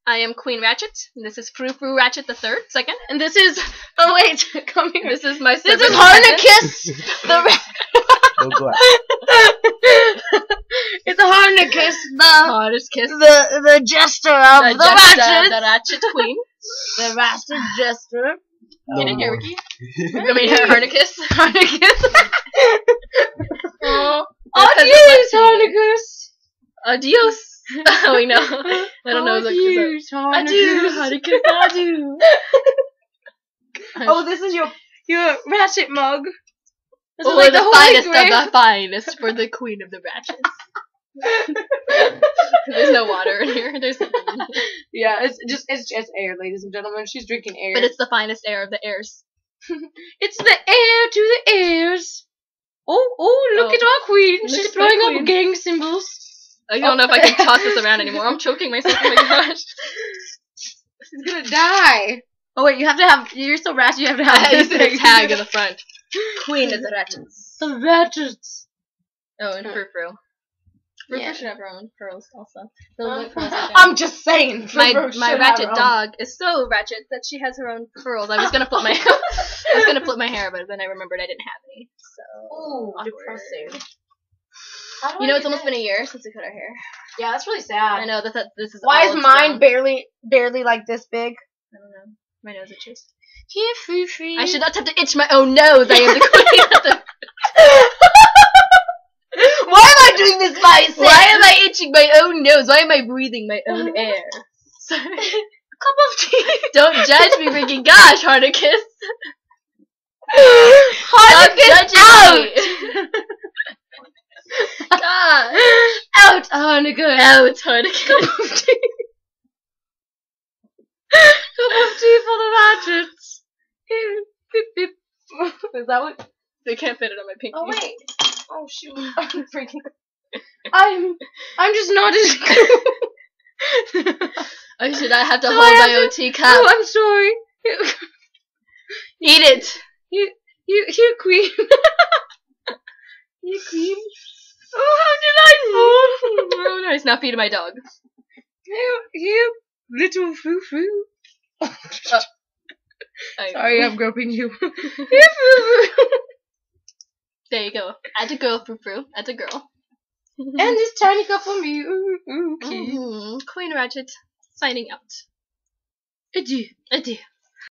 I am Queen Ratchet, and this is Frou Frou Ratchet the third, second, and this is. Oh wait, come here. This is my. This is Harnicus. The. Oh, go ahead. It's Harnicus, the jester of the Ratchet. The Ratchet Queen. The Ratchet jester. Get in here, Ricky. I mean, Harnicus. Harnicus. Adios, Harnicus. Adios. Oh, we know. I don't know. Adieu, Harnicus. Adieu. Oh, this is your Ratchet mug. This is like the finest of the finest for the Queen of the Ratchets. There's no water in here. There's yeah, it's just air, ladies and gentlemen. She's drinking air. But it's the finest air of the airs. It's the air to the airs. Oh, look at our queen. She's throwing up gang symbols. I don't know if I can toss this around anymore. I'm choking myself. Oh my gosh. She's gonna die. Oh wait, you have to have. You're so ratchet. You have to have this tag in the front. Queen of the Ratchets. The Ratchets. Oh, and Frou Frou. Frou Frou should have her own pearls also. I'm just saying. My Ratchet dog is so ratchet that she has her own pearls. I was gonna flip my hair, but then I remembered I didn't have any. So. Ooh, depressing. You know, it's almost been a year since we cut our hair. Yeah, that's really sad. I know that this is. Why is mine barely like this big? I don't know. My nose itches. Here, Frou Frou. I should not have to itch my own nose. I am the queen of the. Why am I doing this myself? Why am I itching my own nose? Why am I breathing my own air? Sorry. A cup of tea. Don't judge me, Ricky. Gosh, Harnicus. Harnicus out. Gosh. Out, Harnicus. Out, Harnicus. Cup of tea. Cup of tea for the Ratchets. Is that what? They can't fit it on my pinky. Oh wait. Oh shoot. I'm freaking. I'm just not as good. I should not have to hold my own teacup. Oh, I'm sorry. Eat it. You queen. You queen. Oh, how delightful. Oh, nice. Now feed my dog. You little Frou Frou. Sorry, I'm groping you. There you go. Add a girl, Frou Frou. Add a girl. And this tiny cup for me. Ooh, cute. Queen Ratchet signing out. Adieu. Adieu.